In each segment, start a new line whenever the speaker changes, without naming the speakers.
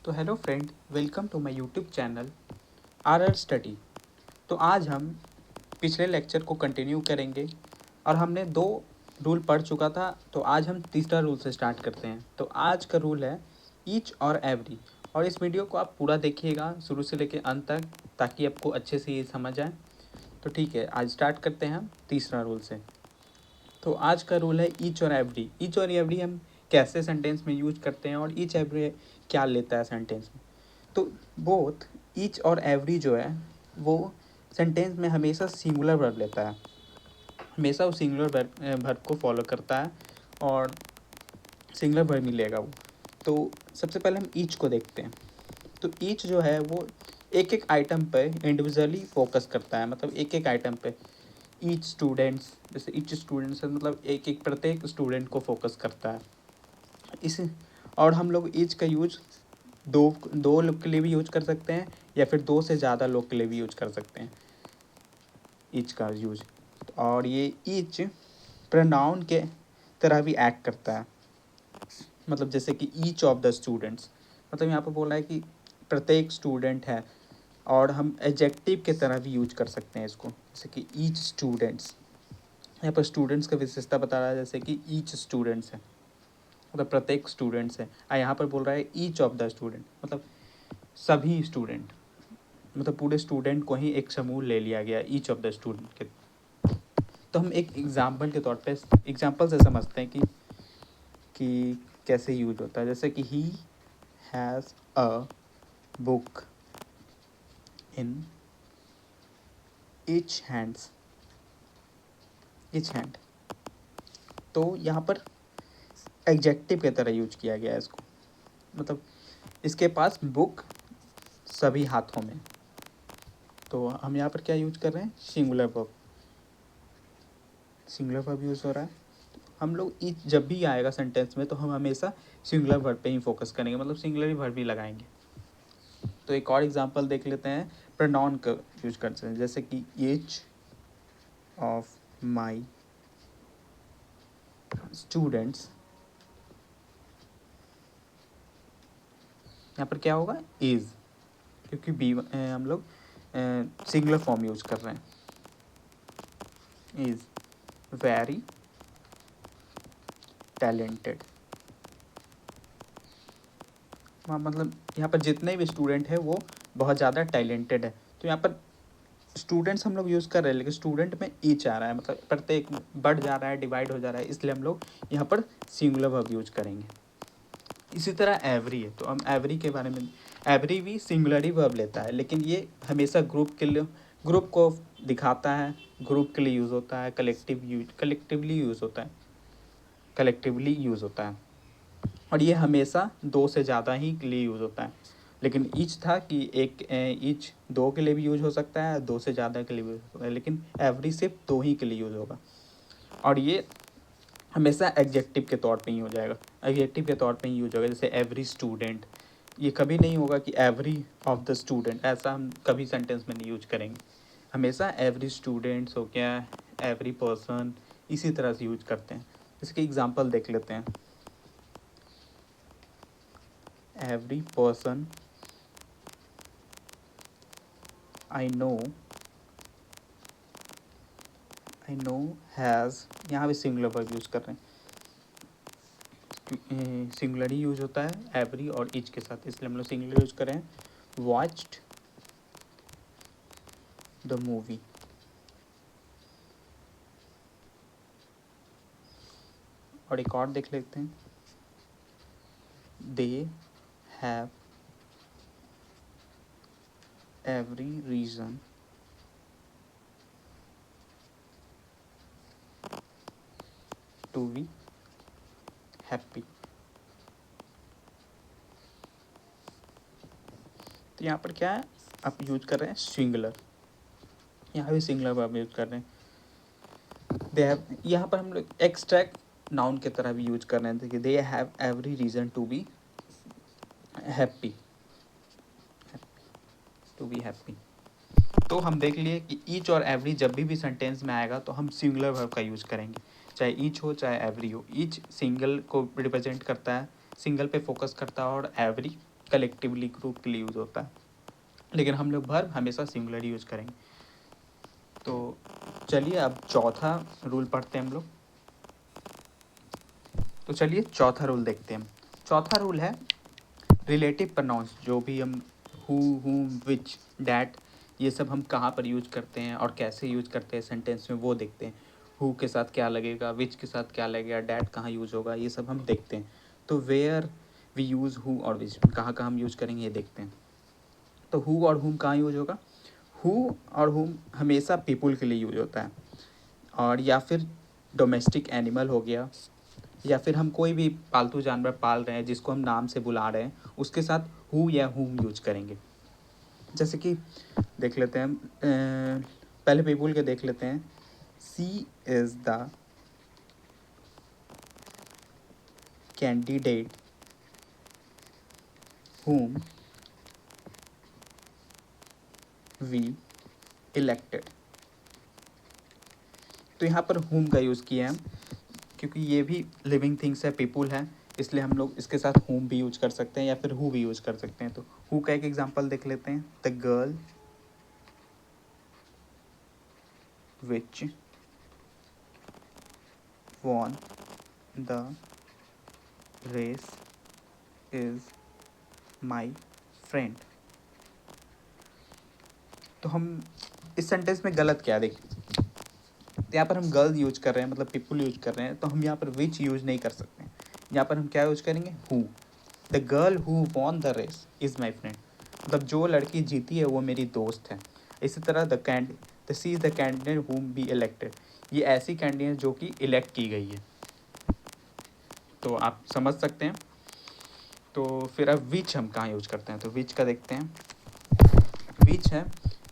तो hello friend, welcome to my YouTube channel R study. तो आज हम पिछले लेक्चर को कंटिन्यू करेंगे और हमने 2 रूल पढ़ चुका था। तो आज हम तीसरा रूल से स्टार्ट करते हैं। तो आज का रूल है ईच और एवरी, और इस वीडियो को आप पूरा देखिएगा शुरू से लेकर अंत तक, ताकि आपको अच्छे से ये समझ आए। तो ठीक है, आज स्टार्ट करते हैं हम तीसरा रूल से। तो आज का रूल है ईच और एवरी। ईच और एवरी हम कैसे सेंटेंस में यूज करते हैं और ईच एवरी क्या लेता है सेंटेंस में। तो बोथ ईच और एवरी जो है वो सेंटेंस में हमेशा सिंगुलर वर्ब लेता है, हमेशा वो सिंगुलर वर्ब को फॉलो करता है और सिंगुलर वर्ब मिलेगा वो। तो सबसे पहले हम ईच को देखते हैं। तो ईच जो है वो एक एक आइटम पे इंडिविजुअली फोकस करता है, मतलब एक एक आइटम पे। ईच स्टूडेंट्स, जैसे ईच स्टूडेंट्स मतलब एक एक प्रत्येक स्टूडेंट को फोकस करता है इस। और हम लोग ईच का यूज दो लोग के लिए भी यूज कर सकते हैं, या फिर 2 से ज़्यादा लोग के लिए भी यूज कर सकते हैं ईच का यूज। और ये ईच प्रोनाउन के तरह भी एक्ट करता है, मतलब जैसे कि ईच ऑफ द स्टूडेंट्स, मतलब यहाँ पर बोल रहा है कि प्रत्येक स्टूडेंट है। और हम एडजेक्टिव के तरह भी यूज कर सकते हैं इसको, जैसे कि ईच स्टूडेंट्स। यहाँ पर स्टूडेंट्स का विशेषता बता रहा है, जैसे कि ईच स्टूडेंट्स है, मतलब प्रत्येक स्टूडेंट्स है। और यहाँ पर बोल रहा है ईच ऑफ द स्टूडेंट, मतलब सभी स्टूडेंट, मतलब पूरे स्टूडेंट को ही एक समूह ले लिया गया ईच ऑफ द स्टूडेंट के। तो हम एक एग्जाम्पल के तौर पे एग्जाम्पल से समझते हैं कि कैसे यूज होता है। जैसे कि he has a book in each hands, each hand. तो यहाँ पर एडजेक्टिव की तरह यूज किया गया है इसको, मतलब इसके पास बुक सभी हाथों में। तो हम यहाँ पर क्या यूज कर रहे हैं, singular verb, singular verb use हो रहा है। हम लोग ईच जब भी आएगा सेंटेंस में तो हम हमेशा सिंगुलर वर्ब पे ही फोकस करेंगे, मतलब सिंगुलर वर्ब ही लगाएंगे। तो एक और एग्जांपल देख लेते हैं, प्रोनाउन का यूज करते हैं, जैसे कि ईच ऑफ माई स्टूडेंट्स। यहाँ पर क्या होगा, इज़, क्योंकि बी हम लोग सिंगुलर फॉर्म यूज कर रहे हैं। इज़ वेरी टैलेंटेड, मतलब यहाँ पर जितने भी स्टूडेंट है वो बहुत ज़्यादा टैलेंटेड है। तो यहाँ पर स्टूडेंट्स हम लोग यूज़ कर रहे हैं, लेकिन स्टूडेंट में ईच आ रहा है, मतलब प्रत्येक बढ़ जा रहा है, डिवाइड हो जा रहा है, इसलिए हम लोग यहाँ पर सिंगुलर वर्ब यूज करेंगे। इसी तरह एवरी है, तो हम एवरी के बारे में, एवरी भी सिंगुलर ही वर्ब लेता है, लेकिन ये हमेशा ग्रुप के लिए, ग्रुप को दिखाता है, ग्रुप के लिए यूज़ होता है, कलेक्टिवली यूज़ होता है, कलेक्टिवली यूज़ होता है। और ये हमेशा 2 से ज़्यादा ही के लिए यूज़ होता है। लेकिन ईच था कि एक ईच 2 के लिए भी यूज हो सकता है, 2 से ज़्यादा के लिए भी यूज हो सकता है, लेकिन एवरी सिर्फ 2 ही के लिए यूज़ होगा। और ये हमेशा एडजेक्टिव के तौर पे ही हो जाएगा, एडजेक्टिव के तौर पे ही यूज होगा। जैसे एवरी स्टूडेंट, ये कभी नहीं होगा कि एवरी ऑफ द स्टूडेंट, ऐसा हम कभी सेंटेंस में नहीं यूज करेंगे। हमेशा एवरी स्टूडेंट्स हो गया, एवरी पर्सन, इसी तरह से यूज करते हैं। इसके एग्जाम्पल देख लेते हैं। Every person I know has, यहाँ भी सिंगुलर वर्ब यूज़ कर रहे हैं, सिंगुलर ही यूज होता है एवरी और ईच के साथ, इसलिए हम लोग सिंगुलर यूज कर रहे हैं। वॉच्ड द मूवी, और एक और देख लेते हैं, they have every reason to be happy. तो यहाँ पर क्या है, आप यूज कर रहे हैं सिंगुलर, यहाँ भी सिंगुलर वर्ब यूज कर रहे हैं। दे हैव, यहाँ पर हम लोग एक्सट्रैक्ट नाउन की तरह भी यूज कर रहे हैं। देखिए, they have every reason to be happy, to be happy. तो हम देख लिए कि ईच और एवरी जब भी सेंटेंस में आएगा तो हम सिंगुलर वर्ब का यूज़ करेंगे, चाहे ईच हो चाहे एवरी हो। ईच सिंगल को रिप्रेजेंट करता है, सिंगल पे फोकस करता है, और एवरी कलेक्टिवली ग्रुप के लिए यूज़ होता है, लेकिन हम लोग वर्ब हमेशा सिंगुलर यूज़ करेंगे। तो चलिए अब चौथा रूल पढ़ते हैं हम लोग। तो चलिए चौथा रूल देखते हैं। चौथा रूल है रिलेटिव प्रोनाउंस, जो भी हम हु, हुम, विच, डैट, ये सब हम कहाँ पर यूज करते हैं और कैसे यूज करते हैं सेंटेंस में, वो देखते हैं। हु के साथ क्या लगेगा, विच के साथ क्या लगेगा, डैट कहाँ यूज होगा, ये सब हम देखते हैं। तो वेयर वी यूज़ हु और विच, कहाँ कहाँ हम यूज करेंगे ये देखते हैं। तो हु और हुम कहाँ यूज होगा? हु और हुम हमेशा पीपुल के लिए यूज होता है, और या फिर डोमेस्टिक एनिमल हो गया, या फिर हम कोई भी पालतू जानवर पाल रहे हैं जिसको हम नाम से बुला रहे हैं, उसके साथ हु या हुम यूज करेंगे। जैसे कि देख लेते हैं, पहले पीपुल के देख लेते हैं। C is the candidate whom we elected। तो यहाँ पर whom का यूज़ किया है क्योंकि ये भी लिविंग थिंग्स है, पीपुल है, इसलिए हम लोग इसके साथ whom भी यूज कर सकते हैं या फिर who भी यूज कर सकते हैं। तो who का एक एग्जांपल देख लेते हैं। The girl which won the race is my friend। तो हम इस सेंटेंस में गलत क्या देखिए, तो यहाँ पर हम गर्ल यूज कर रहे हैं, मतलब पीपुल यूज कर रहे हैं, तो हम यहाँ पर विच यूज नहीं कर सकते। यहाँ पर हम क्या यूज करेंगे? Who. The girl who won the race is my friend, मतलब जो लड़की जीती है वो मेरी दोस्त है। इसी तरह the see is the candidate whom be elected, ये ऐसी कैंडिडेट जो कि इलेक्ट की गई है। तो आप समझ सकते हैं। तो फिर अब विच हम कहाँ यूज करते हैं, तो विच का देखते हैं।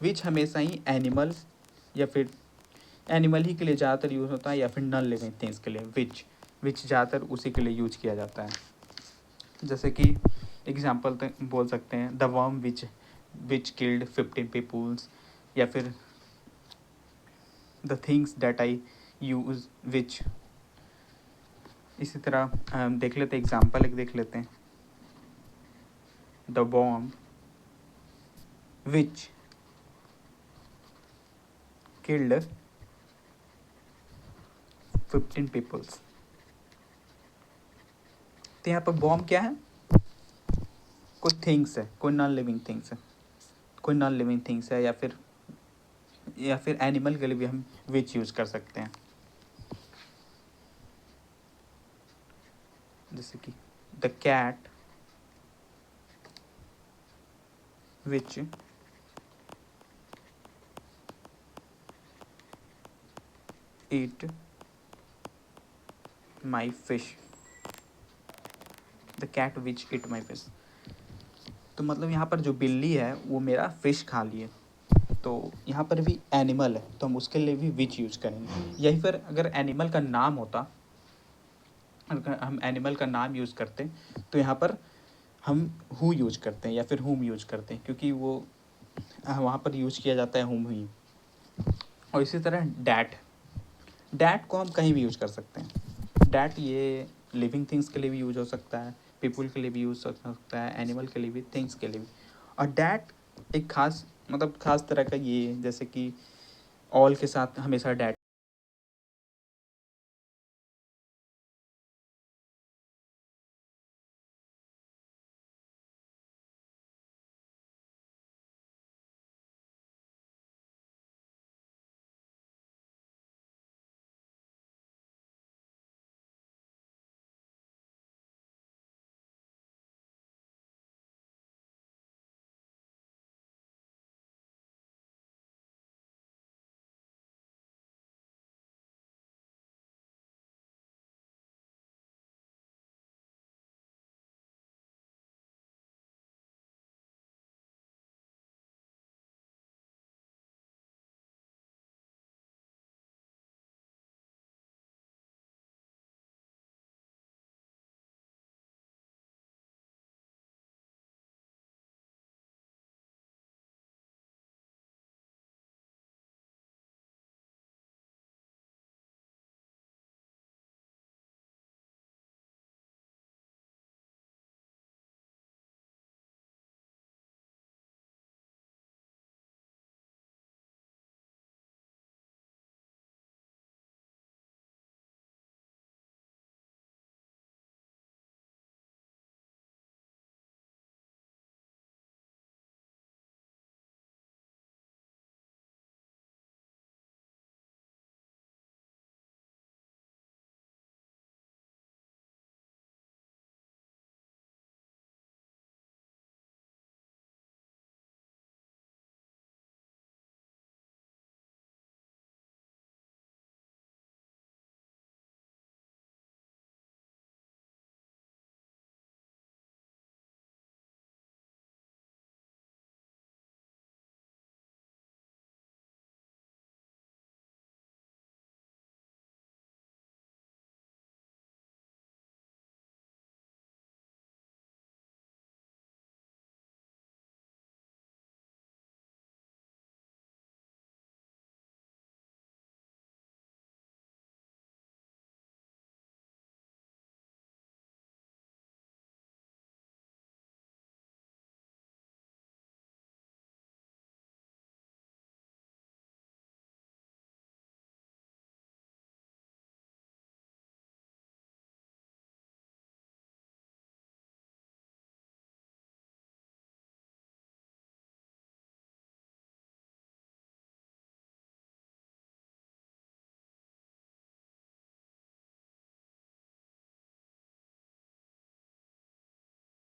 विच हमेशा ही एनिमल या फिर एनिमल ही के लिए ज़्यादातर यूज़ होता है, या फिर नॉन लिविंग थिंग्स के लिए विच ज़्यादातर उसी के लिए यूज किया जाता है। जैसे कि एग्जांपल बोल सकते हैं, the worm which killed 15 peoples, या फिर the things that I use which. इसी तरह देख लेते हैं, एग्जांपल एक देख लेते हैं। The worm which killed 15 peoples. तो यहाँ पर बॉम्ब क्या है? कोई थिंग्स है, कोई नॉन लिविंग थिंग्स है, कोई नॉन लिविंग थिंग्स है, या फिर एनिमल के लिए भी हम विच यूज कर सकते हैं। जैसे कि the cat which eat my fish, the cat which eat my fish. तो मतलब यहाँ पर जो बिल्ली है वो मेरा फिश खा लिए, तो यहाँ पर भी एनिमल है, तो हम उसके लिए भी विच यूज करेंगे। यही फिर अगर एनिमल का नाम होता, अगर हम एनिमल का नाम यूज़ करते, तो यहाँ पर हम हु यूज करते हैं या फिर हुम यूज करते हैं, क्योंकि वो वहाँ पर यूज किया जाता है हुम ही। और इसी तरह डैट को हम कहीं भी यूज कर सकते हैं। डैट ये लिविंग थिंग्स के लिए भी यूज हो सकता है, पीपुल के लिए भी यूज हो सकता है, एनिमल के लिए भी, थिंग्स के लिए भी। और डैट एक खास तरह का ये, जैसे कि ऑल के साथ हमेशा डैट